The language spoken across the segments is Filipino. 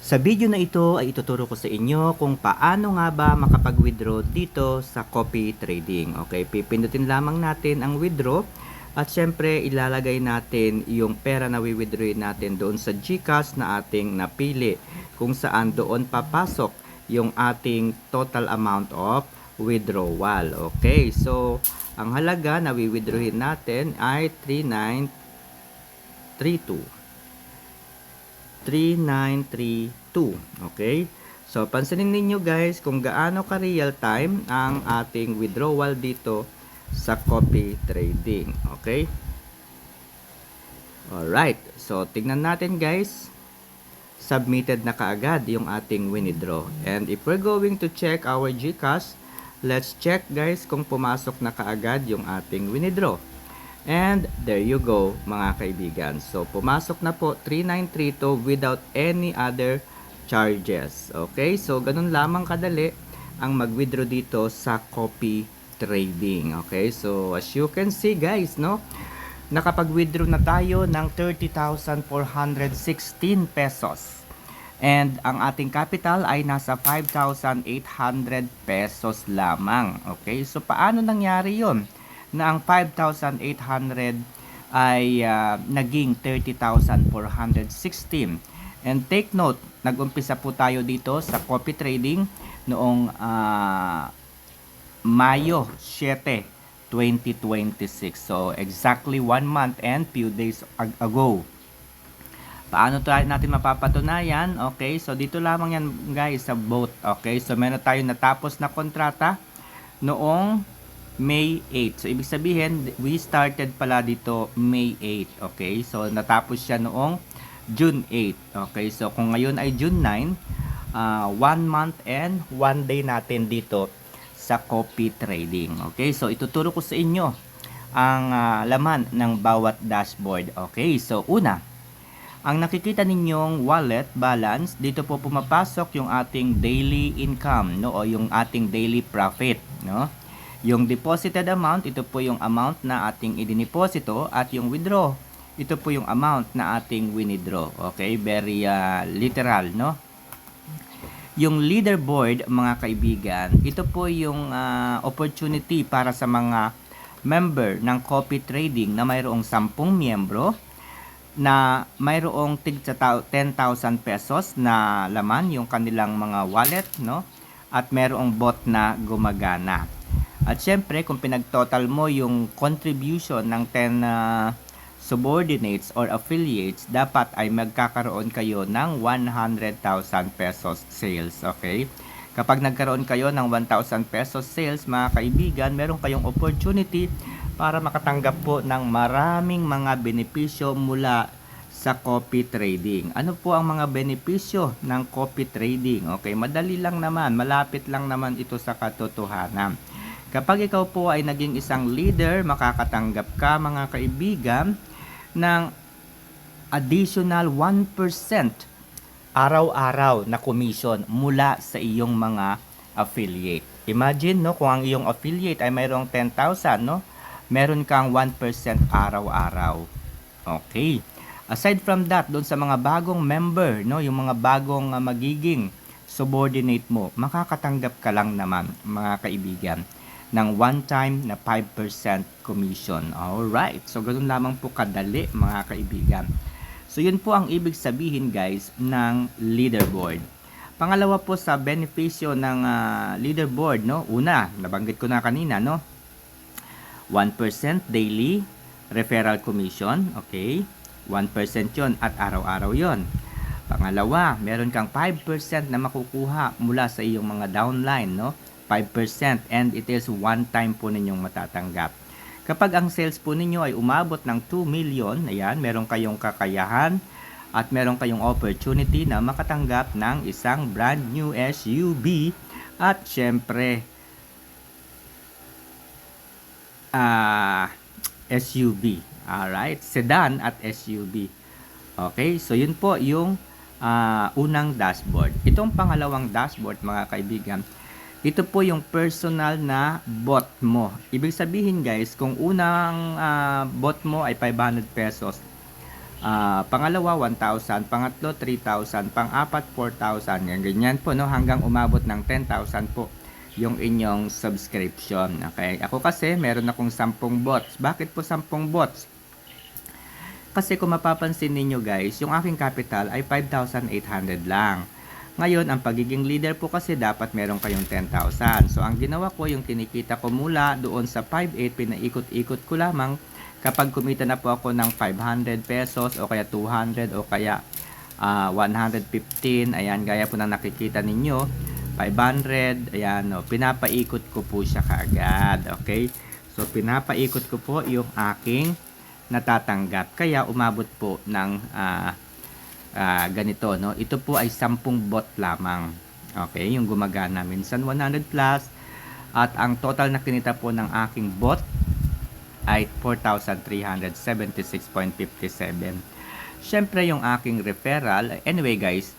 Sa video na ito ay ituturo ko sa inyo kung paano nga ba makapag-withdraw dito sa copy trading. Okay, pipindutin lamang natin ang withdraw at syempre ilalagay natin yung pera na wi-withdraw natin doon sa GCash na ating napili, kung saan doon papasok yung ating total amount of withdrawal. Okay, so ang halaga na wi-withdrawin natin ay 3932. 3932. Okay? So, pansinin ninyo guys kung gaano ka real time ang ating withdrawal dito sa copy trading. Okay? Alright. So, tignan natin guys. Submitted na kaagad yung ating withdraw. And if we're going to check our GCash, let's check guys kung pumasok na kaagad yung ating withdraw. And there you go mga kaibigan. So pumasok na po 3932 without any other charges. Okay? So ganun lamang kadali ang mag-withdraw dito sa copy trading. Okay? So as you can see guys, no? Nakapag-withdraw na tayo ng 30,416 pesos. And ang ating capital ay nasa 5,800 pesos lamang. Okay? So paano nangyari 'yon? Na ang 5,800 ay naging 30,416. And take note, nag-umpisa po tayo dito sa copy trading noong Mayo 7, 2026. So exactly 1 month and few days ago. Paano natin mapapatunayan? Okay, so dito lamang yan guys sa boat. Okay, so meron tayong natapos na kontrata noong May 8. So, ibig sabihin, we started pala dito May 8. Okay? So, natapos siya noong June 8. Okay? So, kung ngayon ay June 9, 1 month and 1 day natin dito sa copy trading. Okay? So, ituturo ko sa inyo ang laman ng bawat dashboard. Okay? So, una, ang nakikita ninyong wallet balance, dito po pumapasok yung ating daily income, no? O yung ating daily profit, no? Yung deposited amount, ito po yung amount na ating idiniposito, at yung withdraw, ito po yung amount na ating winidraw. Okay, very literal, no? Yung leaderboard, mga kaibigan, ito po yung opportunity para sa mga member ng copy trading na mayroong 10 miyembro, na mayroong tig 10,000 pesos na laman yung kanilang mga wallet, no? At mayroong bot na gumagana. At syempre, kung pinag-total mo yung contribution ng 10 subordinates or affiliates, dapat ay magkakaroon kayo ng 100,000 pesos sales. Okay? Kapag nagkaroon kayo ng 1,000 pesos sales, mga kaibigan, meron kayong opportunity para makatanggap po ng maraming mga benepisyo mula sa copy trading. Ano po ang mga benepisyo ng copy trading? Okay, madali lang naman, malapit lang naman ito sa katotohanan. Kapag ikaw po ay naging isang leader, makakatanggap ka mga kaibigan ng additional 1% araw-araw na commission mula sa iyong mga affiliate. Imagine, no, kung ang iyong affiliate ay mayroong 10,000, no, meron kang 1% araw-araw. Okay. Aside from that, doon sa mga bagong member, no, yung mga bagong magiging subordinate mo, makakatanggap ka lang naman mga kaibigan ng one time na 5% commission. Alright, so ganun lamang po kadali mga kaibigan. So yun po ang ibig sabihin guys ng leaderboard. Pangalawa po sa benepisyo ng leaderboard, no? Una, nabanggit ko na kanina, no? 1% daily referral commission, okay? 1% yon at araw-araw yon. Pangalawa, meron kang 5% na makukuha mula sa iyong mga downline, no? 5% and it is one time po ninyong matatanggap. Kapag ang sales po ninyo ay umabot ng 2 million, ayan, meron kayong kakayahan at meron kayong opportunity na makatanggap ng isang brand new SUV at syempre SUV. Alright, sedan at SUV. Okay, so yun po yung unang dashboard. Itong pangalawang dashboard mga kaibigan, ito po yung personal na bot mo. Ibig sabihin guys, kung unang bot mo ay 500 pesos, Pangalawa, 1,000. Pangatlo, 3,000. Pang-apat, 4,000. Yan, ganyan po, no? Hanggang umabot ng 10,000 po yung inyong subscription. Okay? Ako kasi, meron akong 10 bots. Bakit po 10 bots? Kasi kung mapapansin ninyo guys, yung aking capital ay 5,800 lang. Ngayon, ang pagiging leader po kasi dapat meron kayong 10,000. So, ang ginawa ko, yung kinikita ko mula doon sa 5,800, pinaikot-ikot ko lamang. Kapag kumita na po ako ng 500 pesos o kaya 200 o kaya 115, ayan, gaya po ng nakikita ninyo, 500, ayan, no, pinapaikot ko po siya kaagad. Okay? So, pinapaikot ko po yung aking natatanggap. Kaya umabot po ng ganito, no? Ito po ay 10 bot lamang. Okay, yung gumagana minsan 100 plus at ang total na kinita po ng aking bot ay 4,376.57. Syempre yung aking referral, anyway guys,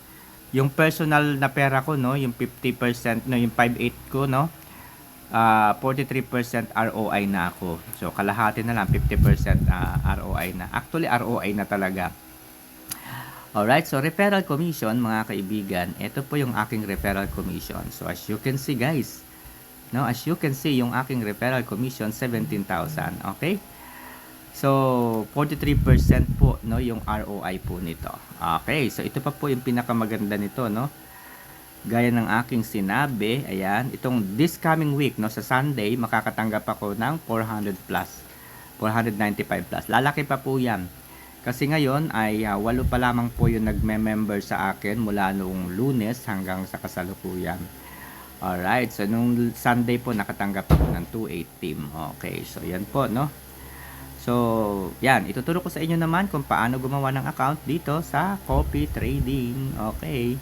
yung personal na pera ko, no, yung 50%, no, yung 5,800 ko, no, 43% ROI na ako. So kalahati na lang, 50% ROI na. Actually ROI na talaga. Alright, so referral commission mga kaibigan, ito po yung aking referral commission. So as you can see guys, no, as you can see yung aking referral commission 17,000, okay? So 43% po, no, yung ROI po nito. Okay, so ito pa po yung pinakamaganda nito, no? Gaya ng aking sinabi, ayan, itong this coming week, no, sa Sunday, makakatanggap ako ng 400 plus, 495 plus. Lalaki pa po yan. Kasi ngayon ay 8 pa lamang po yung nagme-member sa akin mula noong Lunes hanggang sa kasalukuyan. Alright, so nung Sunday po nakatanggap ako ng 2.8 team. Okay, so yan po, no? So, yan, ituturo ko sa inyo naman kung paano gumawa ng account dito sa Copy Trading. Okay.